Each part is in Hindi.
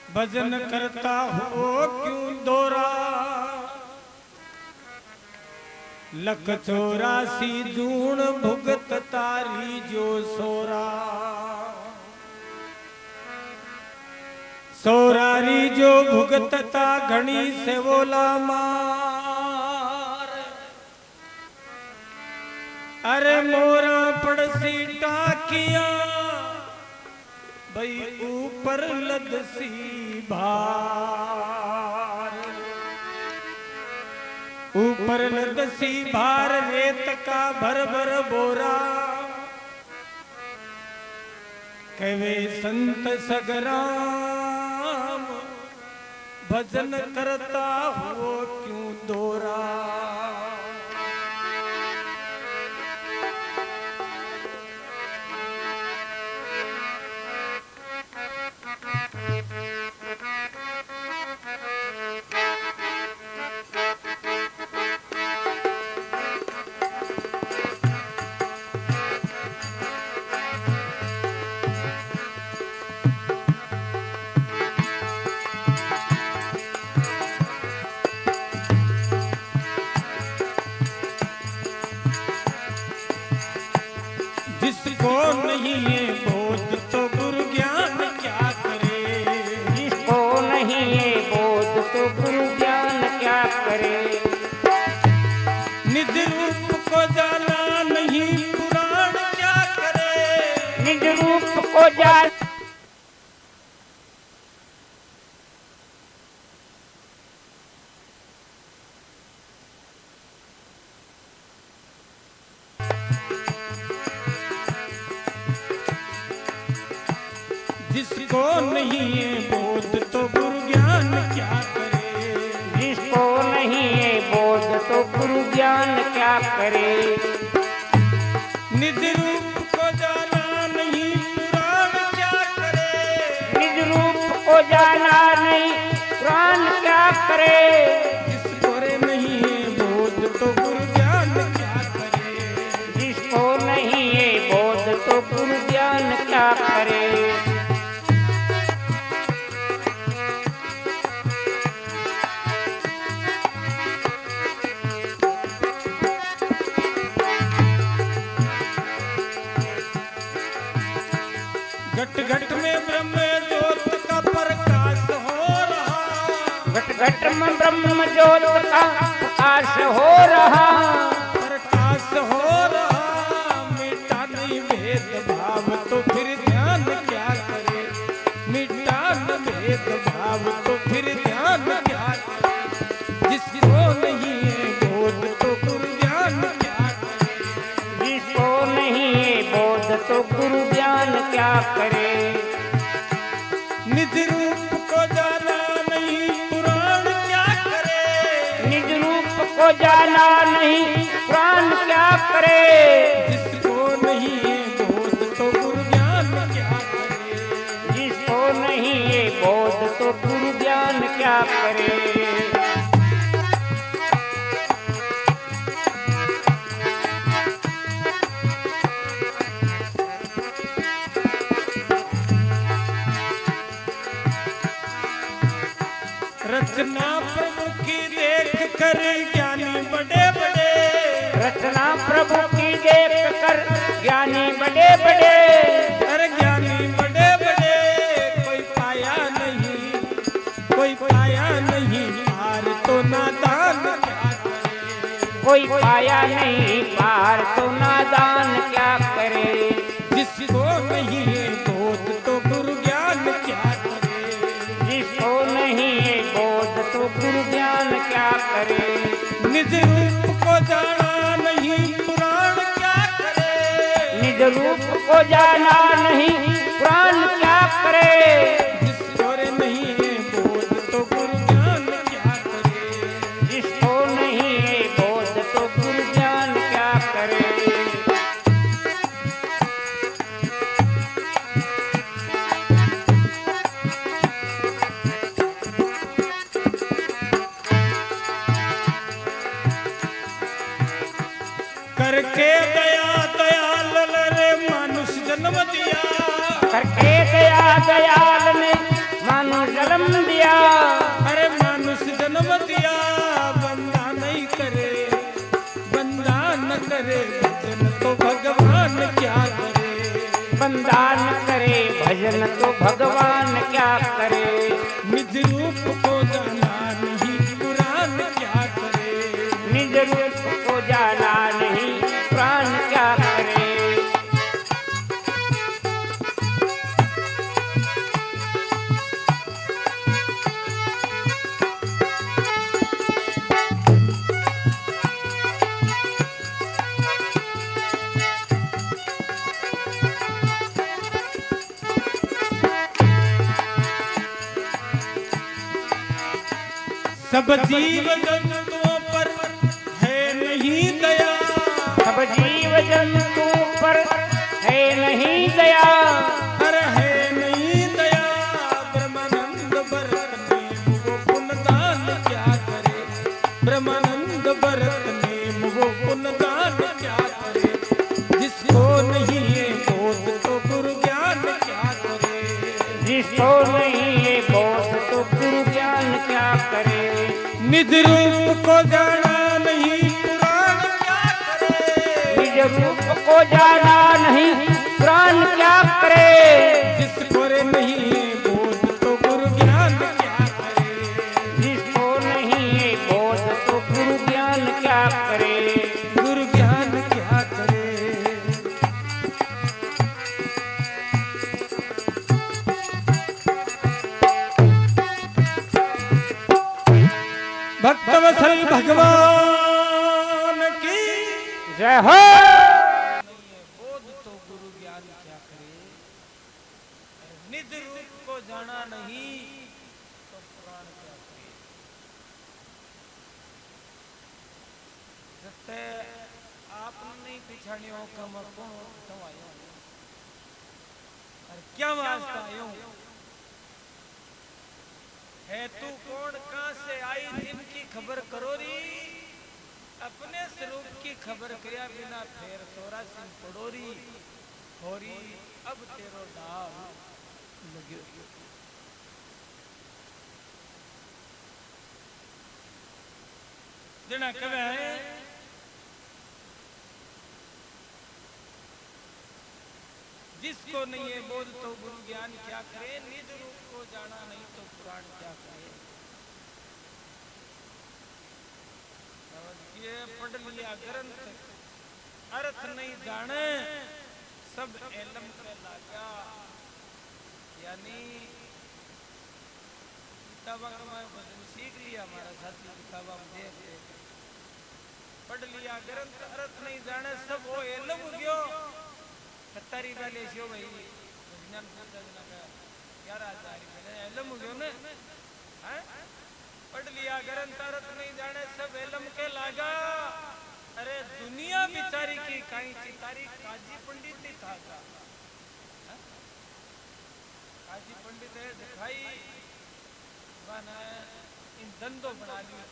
भजन करता हो क्यों दोरा, लख 84 जून भुगत तारी जो सोरा। सोरारी जो भुगतता घणी सेवोला मार। अरे मोरा पड़सी टाकिया भाई ऊपर लदसी भार। ऊपर लदसी भार रेत का भर भर बोरा। कहे संत सगराम भजन करता हो क्यों दोरा। जिसको नहीं है बोध तो गुरु ज्ञान क्या करे। जिसको नहीं है बोध तो गुरु ज्ञान क्या करे। निज रूप को जाना नहीं पुराण क्या करे। निज रूप को जान जिसको नहीं है बोध तो गुरु ज्ञान क्या करे। जिसको नहीं है बोध तो गुरु ज्ञान क्या करे। निज रूप को जाना नहीं पुराण क्या करे। निज रूप को जाना नहीं प्राण क्या करे। जिसको रे नहीं है बोध तो गुरु ज्ञान क्या करे। जिसको नहीं है बोध तो गुरु ज्ञान क्या करे। घट घट में ब्रह्म ज्योत का प्रकाश हो रहा। घट घट में ब्रह्म ज्योत का प्रकाश हो रहा। प्रकाश हो रहा मिटा नहीं भेद भाव तो फिर ध्यान क्या करे। मिटा न भेद भाव तो फिर ध्यान क्या करे। जिसको नहीं है बोध तो गुरु ज्ञान क्या करे। जिसको नहीं है बोध तो गुरु ज्ञान क्या करे। निज रूप को जाना नहीं पुराण क्या करे। निज रूप को जाना नहीं प्राण क्या करे। जिसको नहीं है बोध तो गुरु ज्ञान क्या करे। जिसको नहीं है बोध तो गुरु ज्ञान क्या करे। रचना प्रभु की देख कर ज्ञानी बड़े बड़े। रचना प्रभु की देख कर ज्ञानी बड़े बड़े। अरे ज्ञानी बड़े बड़े कोई पाया नहीं। कोई पाया नहीं पार तो नादान क्या करे। कोई पाया नहीं पार तो नादान क्या करे। जिसको नहीं है बोध तो गुरु ज्ञान क्या करे। जिसको नहीं है बोध तो गुरु ज्ञान क्या करे। निज रूप को जाना नहीं पुराण क्या करे। निज रूप को जाना नहीं प्राण क्या करे। जिसको रे नहीं है बोध तो गुरु ज्ञान क्या करे। जिसको नहीं है बोध तो गुरु ज्ञान क्या करे। करके दया दयाल रे मानुष जन्म दान करे, भजन तो भगवान क्या करे। निज रूप को जाना नहीं पुराण क्या करे। निज रूप को जाना नहीं प्राण क्या करे। सब जीव जंतुओं पर है नहीं दया। सब जीव जंतुओं पर है नहीं दया। अरे है नहीं दया। ब्रह्मानंद भरत ने वो पुण्यदान क्या करे। ब्रह्मानंद भरत ने वो पुण्यदान क्या करे। जिसको नहीं है बोध तो गुरु ज्ञान क्या करे। जिसको नहीं है बोध तो गुरु ज्ञान क्या करे। निज रूप को जाना नहीं पुराण क्या करे। निज रूप को जाना नहीं प्राण क्या करे। जिसको रे नहीं है बोध तो गुरु ज्ञान क्या करे। जिसको नहीं है बोध तो गुरु ज्ञान क्या करे। गुरु ज्ञान क्या करे। भक्तवत्सल भगवान की जय हो। बोध तो गुरु ज्ञान क्या करे। निज रूप को जाना नहीं तो पुराण क्या करे। जते आप नहीं पिछाड़ी हो कम कौन दवायो। और क्या वास्ता आयो है। तू कौन कहां से आई जिनकी खबर करो री। अपने स्वरूप की खबर किया बिना फेर 84 पड़ोरी होरी। अब तेरो दाव लग्यो। जना कवे है जिसको नहीं है बोध तो गुरु ज्ञान क्या करे। निज रूप को जाना नहीं तो पुराण क्या करे। ये पढ़ लिया ग्रंथ अर्थ नहीं जाने सब एलम पे लागा। यानी किताबा में भजन सीख लिया हमारा साथी किताबा में देख देख पढ़ लिया ग्रंथ अर्थ नहीं जाने सब वो एलम गयो। सत्तारी वाले शो भाई विज्ञान पूछा जना का 11,000 में एलम गयो ने। हैं पढ़ लिया ग्रंथ अर्थ नहीं जाने सब एलम के लागा। अरे दुनिया बिचारी की काई चितारी काजी पंडित ही था। काजी पंडित है दिखाई बना इन धंधो बना लियो।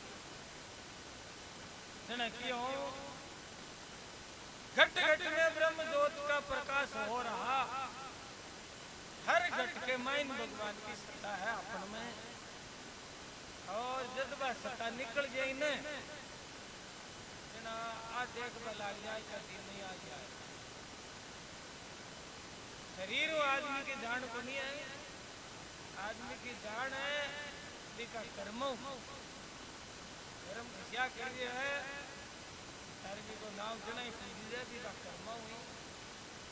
जना क्यों घट घट में ब्रह्म ज्योत का प्रकाश हो रहा। हर घट के माइन भगवान की सत्ता है अपन में। और जब वह सत्ता निकल जाए न आज देख लाग जाए का दिन नहीं आ जाए। शरीर आदमी की जान को नहीं है। आदमी की जान है दिखा कर्मों कर्म क्या करिए है। तारवी को नाव जनाई पूजी जाए दिखा कर्मों हुई।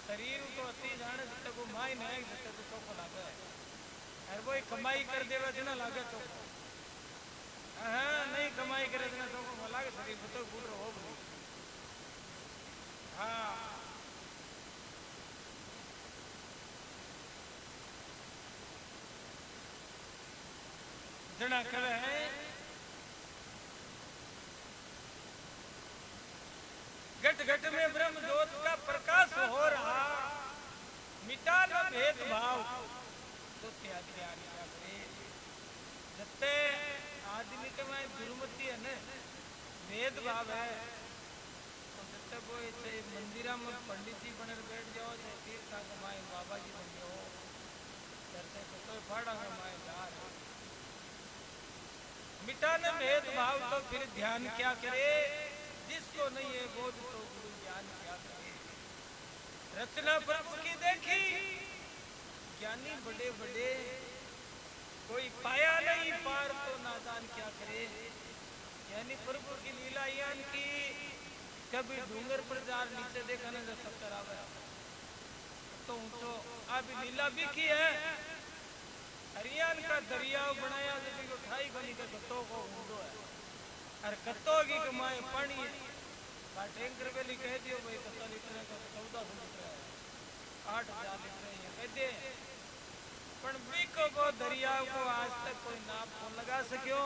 शरीर तो अति जाने जितने को माई नहीं जितने तो चौको लागे। हर वो कमाई कर देवा जना लागे चौको। हाँ नहीं कमाई करे जना चौको लागे शरीर तो गुड़ हो गई। हाँ जना कहे है घट घट में ब्रह्म ज्योत का प्रकाश हो रहा। मिटा न भेदभाव तो त्याग ज्ञान क्या करे। जत्ते आदमी के में दुर्मति है न भेदभाव है। वो मंदिर में पंडित जी बने बैठ जाओ चाहे तीर्था कमाए बाबा जी बन जाओ करते तो फाड़ा कमाए जा रहे। मिटाने भेदभाव तो फिर ध्यान क्या करे। जिसको नहीं है बोध तो गुरु ज्ञान क्या करे। रचना प्रभु की देखी ज्ञानी बड़े बड़े, कोई पाया नहीं पार तो नादान क्या करे। यानी प्रभु की लीला यान की कभी डूंगर पर जार नीचे देखा ना जब चक्कर आवे तो ऊंचो अब लीला भी की है। हरियाण का दरिया बनाया जैसे को ठाई गली का कत्तो को ऊंडो है और कत्तो की कमाए पानी का टैंकर वेली कह दियो भाई 17 लीटर का 1400 लीटर है 8000 लीटर है कह दे पण बीको को दरिया को आज तक कोई नाप को लगा सकियो।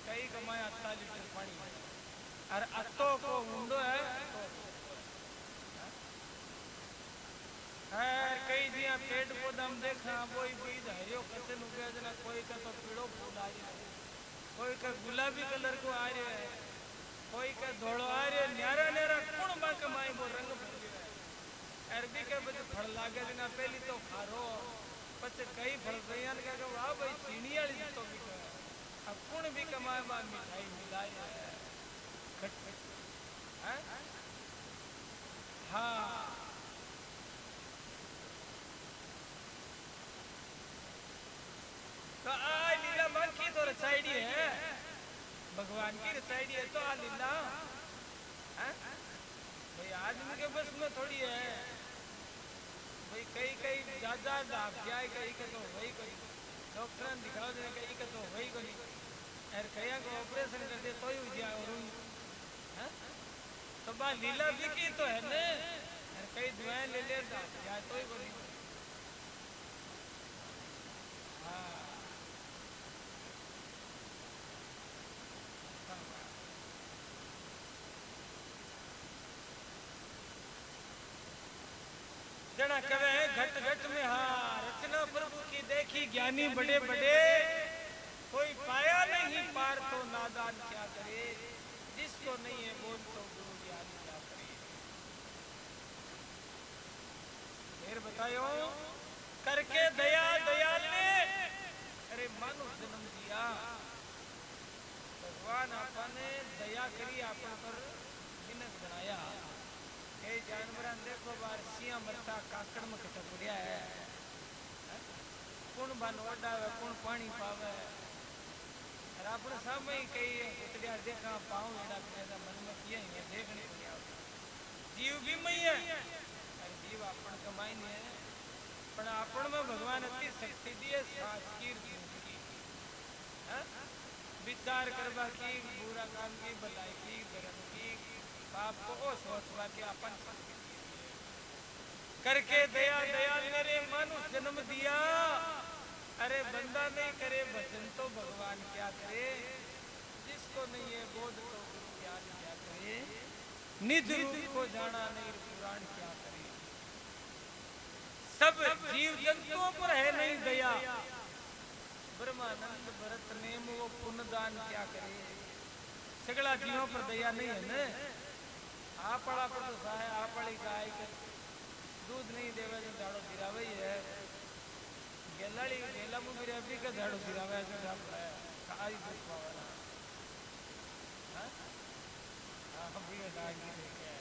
कई कमाया 8 लीटर पानी और अत्तो को ऊंडो है कई दिया पेड़ पौधा हम देखा वही बीज हरियो कसे उगे जना कोई का तो पीड़ो फूल आ रहा है कोई का गुलाबी कलर को आ रहा है कोई का धोड़ो आ रहा है न्यारा न्यारा कौन बा कमाई वो रंग भर गया है अरबी के बच्चे फल लागे जना पहली तो खारो बच्चे कई फल बयान का वाह भाई चीनी वाली तो भी अब कौन भी कमाए बा मिठाई मिलाई है हाँ तो आ लीला बाकी तो रचाईडी है भगवान की रचाईडी है तो आ लीला भाई आदमी के बस में थोड़ी है भाई कई कई ज्यादा डाक जाए कई का तो वही कोई डॉक्टर दिखाओ दे कई का तो वही कोई यार कया को ऑपरेशन कर दे तो ही हो जाए और तो बा लीला भी की तो है ने यार कई दवाएं ले ले जाए तो ही बोली हाँ जना कवे घट घट में हाँ रचना प्रभु की देखी ज्ञानी बड़े बड़े, कोई पाया नहीं पार तो नादान क्या करे, जिसको नहीं है बोल तो गुरु ज्ञान क्या करे। फिर बतायो करके दया दयाल ने अरे मानुष जन्म दिया भगवान आपने दया करी आपन पर जिनक बनाया ए जानवर देखो बार सिया मरता काकड़ में कट पड़िया है कौन बन वडावे कौन पानी पावे और अपने सामने कई कुतड़िया देखा पाँव एड़ा करे मन में किया ही देखने पड़िया जीव भी मई है और जीव अपन कमाई नहीं है पर अपन में भगवान अति शक्ति दिए साचकीर जिंदगी विचार करवा की बुरा काम की भलाई की धर्म की पाप को सोचवा के अपन करके दया दयाल मेरे मनुष्य जन्म दिया। अरे बंदा नहीं करे भजन तो भगवान क्या करे, जिसको नहीं है बोध तो गुरु ज्ञान क्या करे, निज रूप को जाना नहीं पुराण क्या करे। सब जीव जंतुओं पर है नहीं दया, ब्रह्मानंद भरत नेम वो पुण्यदान क्या करे। सगला जीवों पर दया नहीं है न, आप वाला पर तो साहे आप वाली गाय के दूध नहीं देवे जो झाड़ो गिरावे है, गेलाड़ी गेला में भी अभी का झाड़ो गिरावे जो आप आई दूध पावाला हाँ हाँ भी डाल के